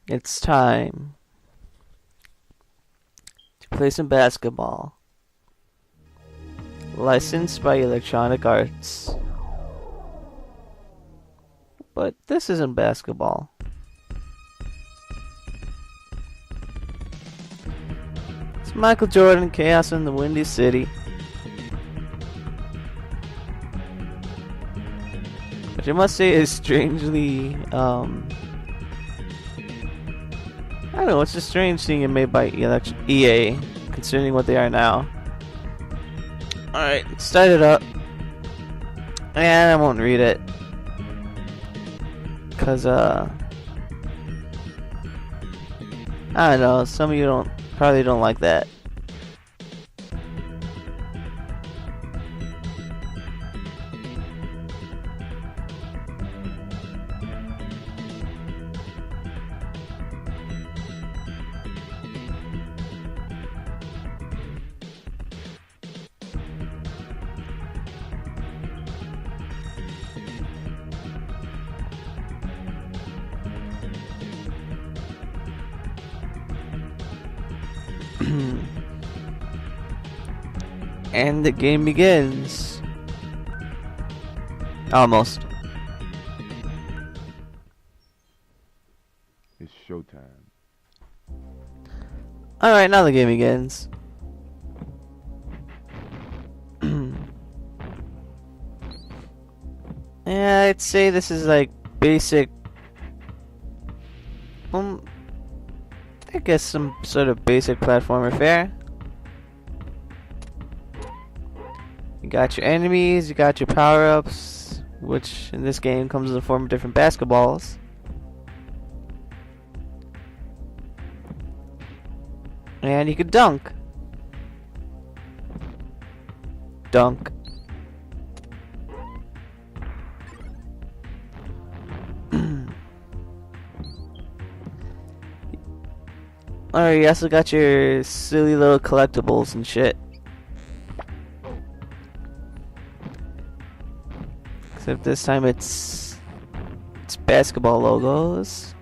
It's time to play some basketball. Licensed by Electronic Arts. But this isn't basketball. It's Michael Jordan, Chaos in the Windy City. Which I must say is strangely, I don't know, it's just strange seeing it made by EA, considering what they are now. Alright, start it up. And I won't read it. Cause, I don't know, some of you probably don't like that. And the game begins. Almost. It's showtime. Alright, now the game begins. Yeah, I'd say this is like basic. I guess some sort of basic platformer fare. You got your enemies, you got your power-ups, which in this game comes in the form of different basketballs. And you can dunk. Dunk. Alright, you also got your silly little collectibles and shit. Except this time it's basketball logos.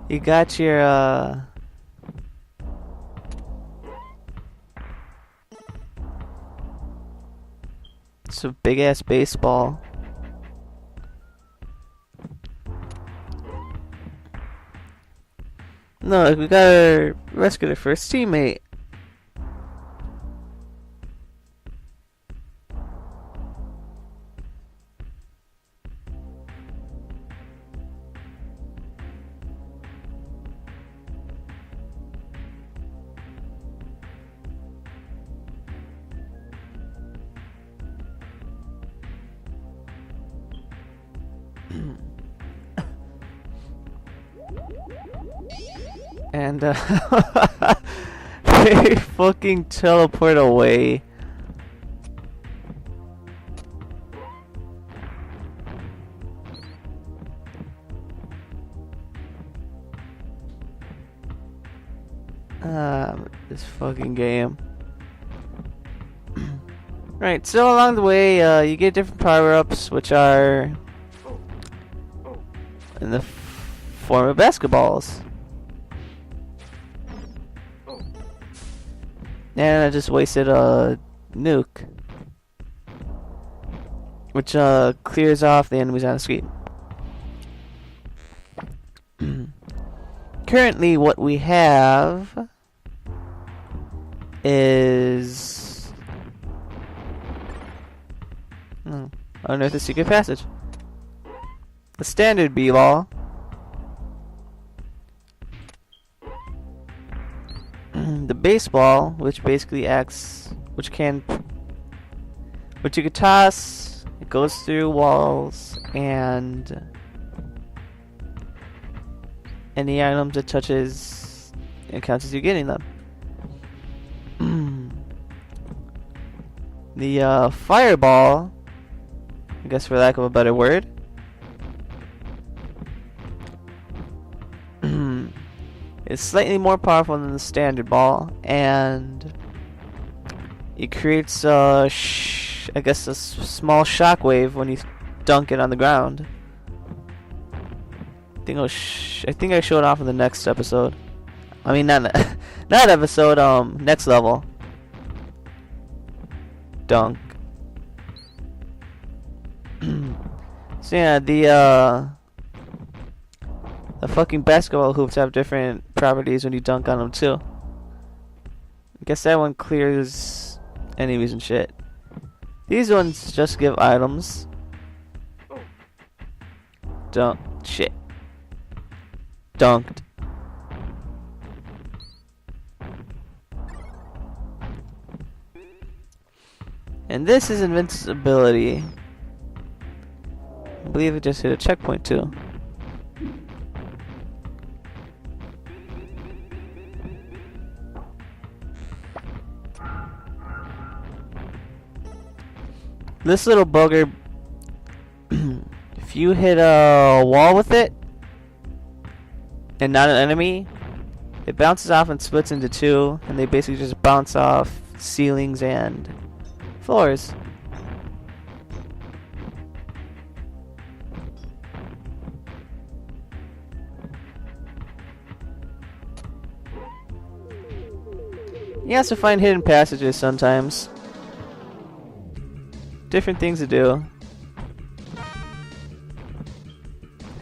You got your it's a big ass baseball. No, we gotta rescue the first teammate. And they fucking teleport away. This fucking game. Right, so along the way, you get different power-ups, which are in the form of basketballs. And I just wasted a nuke, which clears off the enemies on the screen. Currently, what we have is unearth the secret passage. The standard B-ball. The baseball, which basically acts, which you could toss, it goes through walls, and any items it touches, it counts as you getting them. The fireball, I guess for lack of a better word, is slightly more powerful than the standard ball, and it creates I guess a small shockwave when you dunk it on the ground. I think I showed off in the next episode. I mean, not not episode. Next level. Dunk. So yeah, the fucking basketball hoops have different properties when you dunk on them too. I guess that one clears enemies and shit. These ones just give items. Dunk. Shit. Dunked. And this is invincibility. I believe it just hit a checkpoint too. This little bugger, if you hit a wall with it, and not an enemy, it bounces off and splits into two, and they basically just bounce off ceilings and floors. You also find hidden passages sometimes. Different things to do.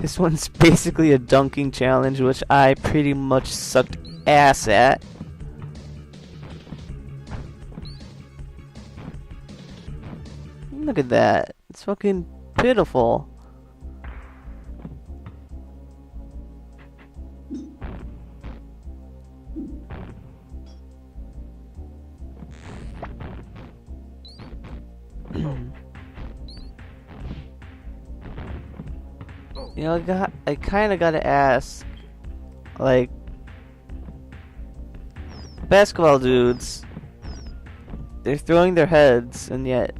This one's basically a dunking challenge, which I pretty much sucked ass at. Look at that. It's fucking pitiful. You know, I kind of gotta ask, like, basketball dudes, they're throwing their heads, and yet,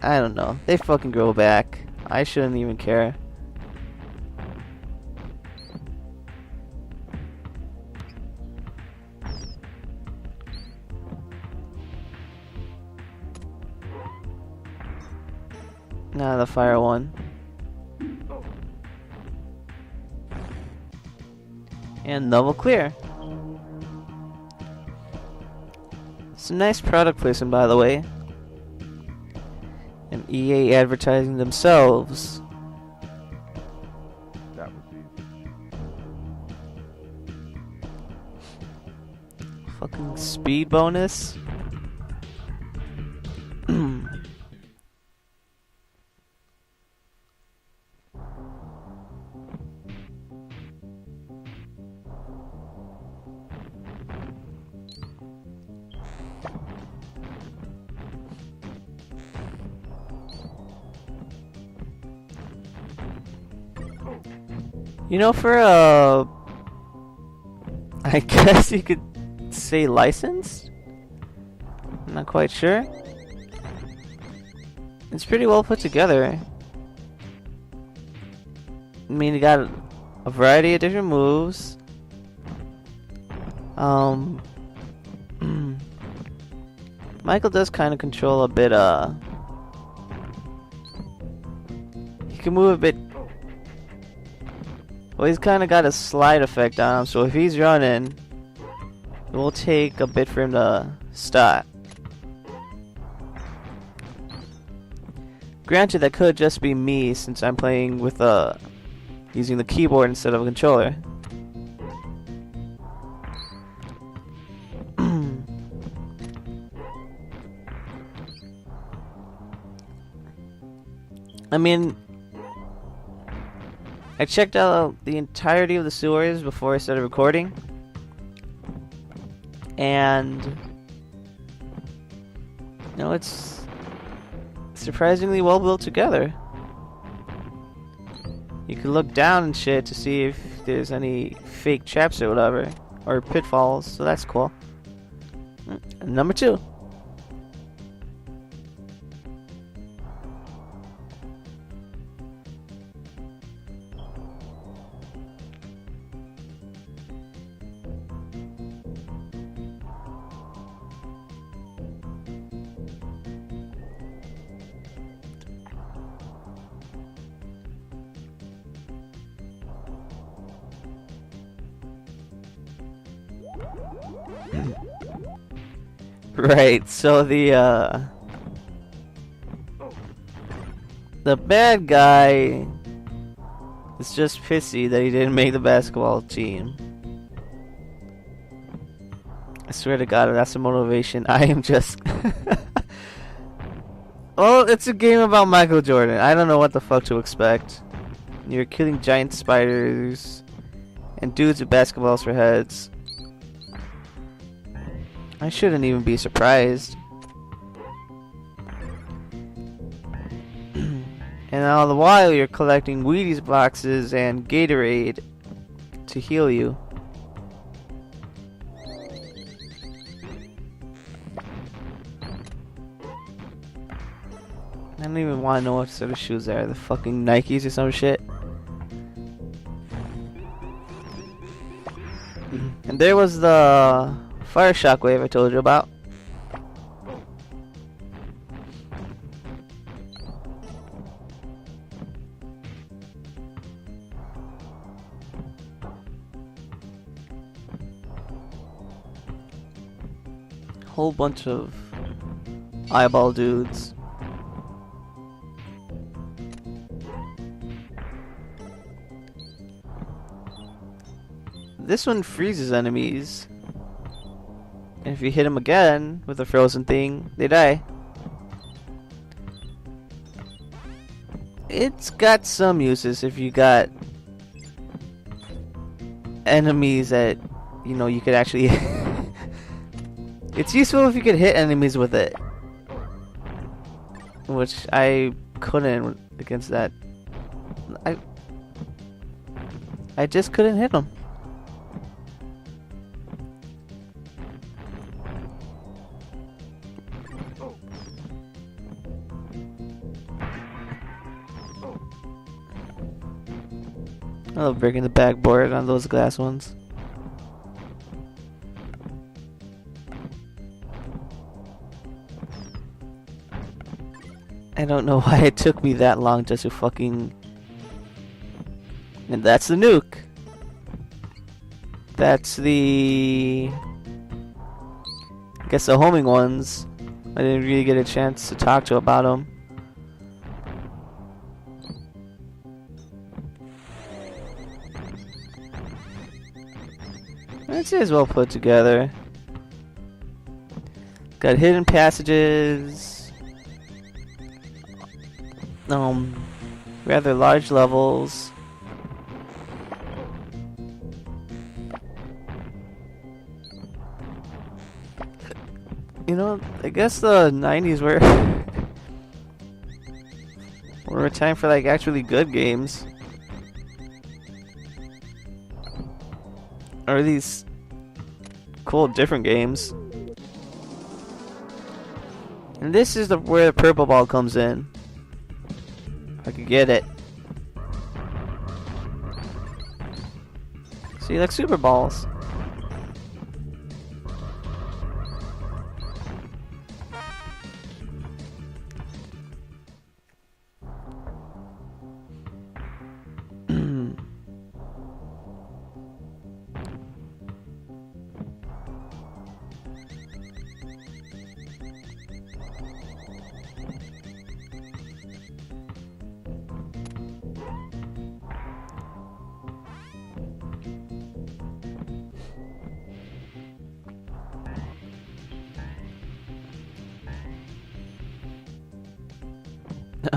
I don't know, they fucking grow back. I shouldn't even care. Nah, the fire one. And level clear. Some nice product placement, by the way. And EA advertising themselves. That was easy. Fucking speed bonus. You know, for I guess you could say licensed? I'm not quite sure. It's pretty well put together. I mean, you got a variety of different moves. Michael does kind of control a bit, he can move a bit. Well, he's kind of got a slide effect on him, so if he's running, it will take a bit for him to stop. Granted, that could just be me, since I'm playing with using the keyboard instead of a controller. I mean, I checked out the entirety of the sewers before I started recording, and you know, it's surprisingly well built together. You can look down and shit to see if there's any fake traps or whatever, or pitfalls, so that's cool. Number 2. Right, so the bad guy is just pissy that he didn't make the basketball team. I swear to God, if that's the motivation, I am just... Well, it's a game about Michael Jordan. I don't know what the fuck to expect. You're killing giant spiders and dudes with basketballs for heads. I shouldn't even be surprised. And all the while you're collecting Wheaties boxes and Gatorade to heal you. I don't even want to know what sort of shoes they are. The fucking Nikes or some shit. And there was the fire shockwave I told you about. Whole bunch of eyeball dudes. This one freezes enemies. And if you hit them again with a frozen thing, they die. It's got some uses if you got enemies that, you know, you could actually... It's useful if you could hit enemies with it. Which I couldn't against that. I just couldn't hit them. I love breaking the backboard on those glass ones. I don't know why it took me that long just to fucking... And that's the nuke. That's the... I guess the homing ones. I didn't really get a chance to talk to about them. It's as well put together. Got hidden passages. Rather large levels. You know, I guess the 90s were a time for like actually good games. Or these cool different games. And this is where the purple ball comes in. If I could get it. See, like super balls.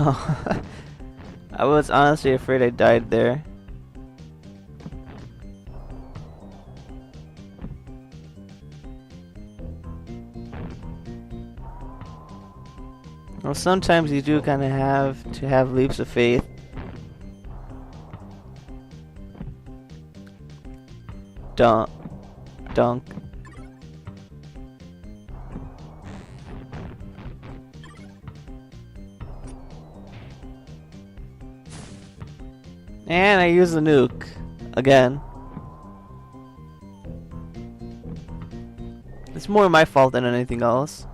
Oh, I was honestly afraid I died there. Well, sometimes you do kind of have to have leaps of faith. Dunk. Dunk. And I use the nuke again. It's more my fault than anything else.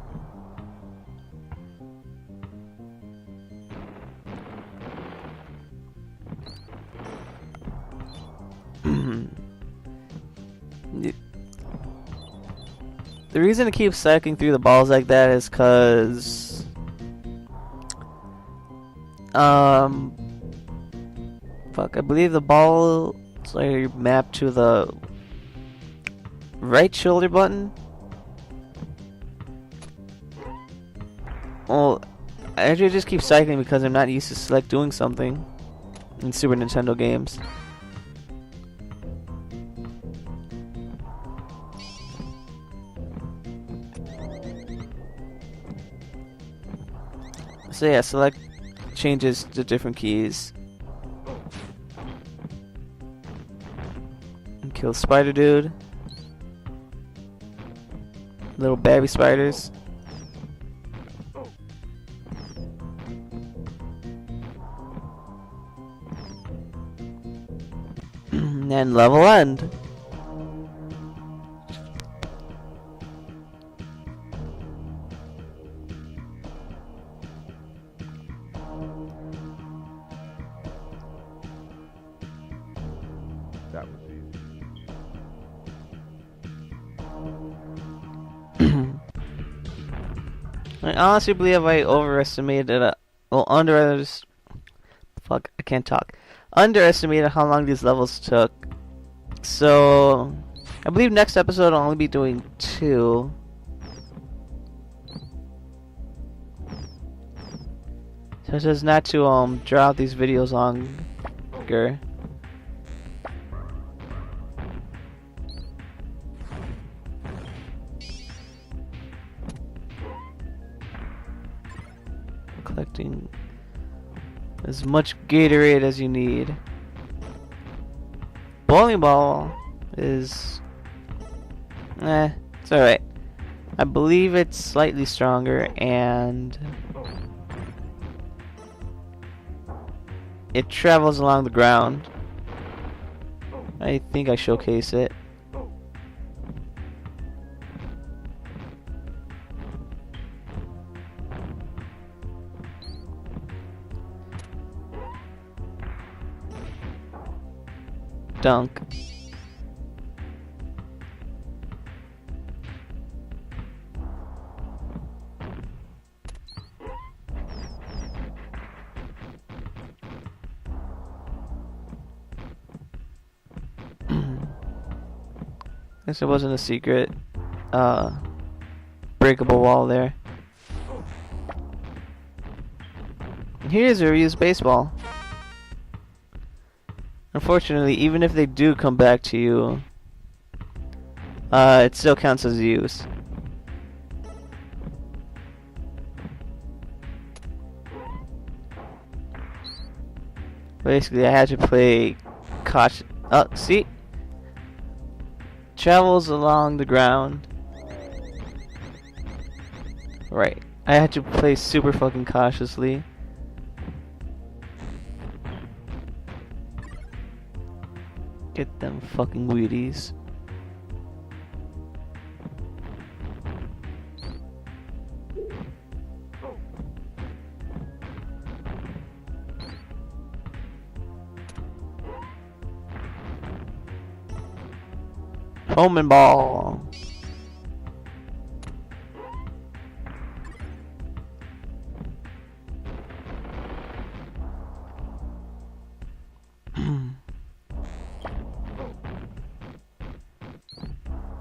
The reason it keeps cycling through the balls like that is because fuck, I believe the ball is like mapped to the right shoulder button. Well, I actually just keep cycling because I'm not used to select doing something in Super Nintendo games. So yeah, select changes to different keys. And kill spider dude. Little baby spiders. And then level end. That was easy. I honestly believe I overestimated fuck, I can't talk. Underestimated how long these levels took. So I believe next episode I'll only be doing 2. So it's just not to draw out these videos longer. Collecting as much Gatorade as you need. Bowling ball is it's alright. I believe it's slightly stronger and it travels along the ground. I think I showcase it. Dunk. Guess it wasn't a secret breakable wall there. And here's a reused baseball. Unfortunately, even if they do come back to you, it still counts as use. Basically, I had to play caution. Oh, see? Travels along the ground. Right. I had to play super fucking cautiously. Get them fucking Wheaties. Home and ball.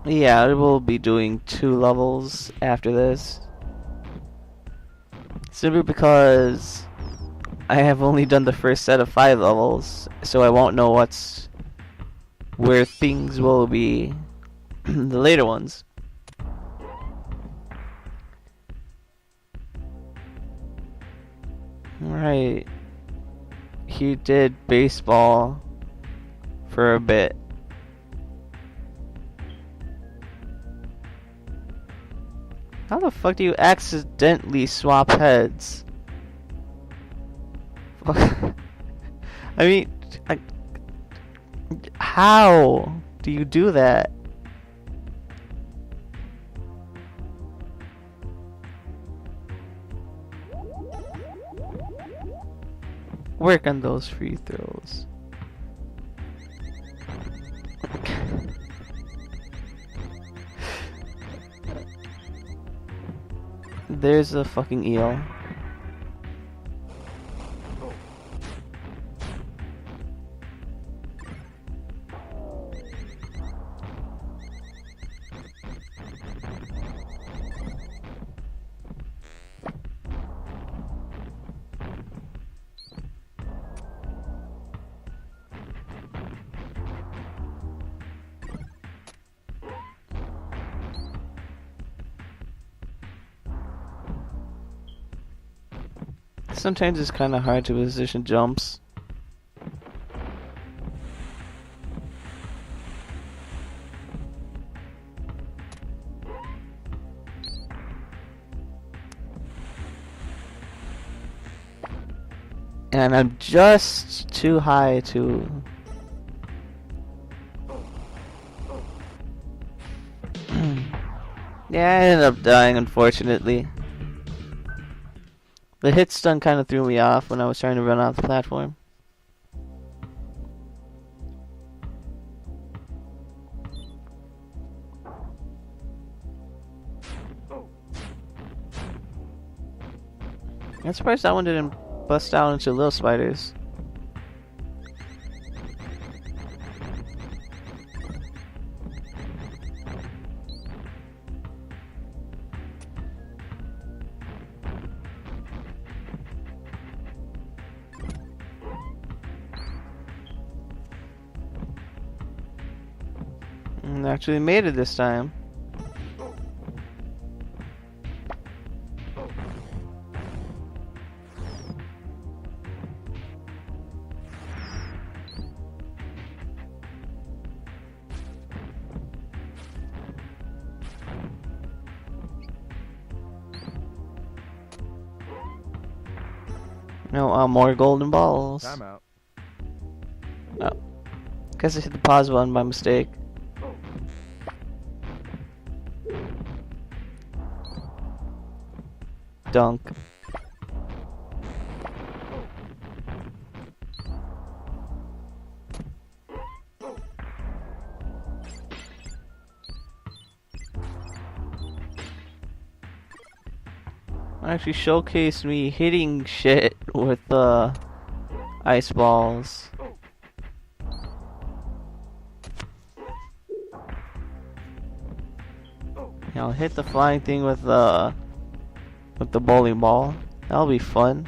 Yeah, I will be doing 2 levels after this. Simply because I have only done the first set of 5 levels, so I won't know where things will be the later ones. Right. He did baseball for a bit. How the fuck do you accidentally swap heads? I mean, how do you do that? Work on those free throws. There's a fucking eel. Sometimes it's kind of hard to position jumps. And I'm just too high to... Yeah, I ended up dying, unfortunately. The hit stun kind of threw me off when I was trying to run off the platform. I'm surprised that one didn't bust out into little spiders. And actually made it this time. No, more golden balls. Time out. Oh. Guess I hit the pause button by mistake. Dunk. Actually showcased me hitting shit with ice balls. Yeah, I'll hit the flying thing with the bowling ball. That'll be fun.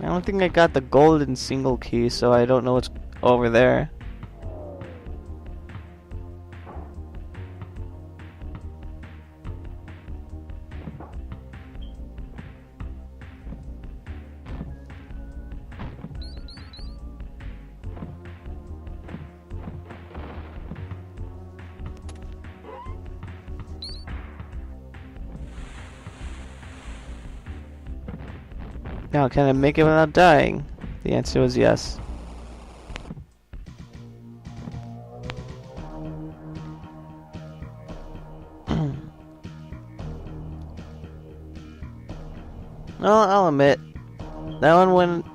I don't think I got the golden single key, so I don't know what's over there. Now, can I make it without dying? The answer was yes. Well, I'll admit, that one went,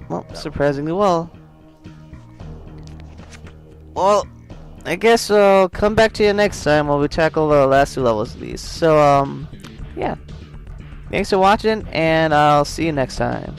well, surprisingly well. Well, I guess I'll come back to you next time while we tackle the last two levels of these. So, yeah. Thanks for watching, and I'll see you next time.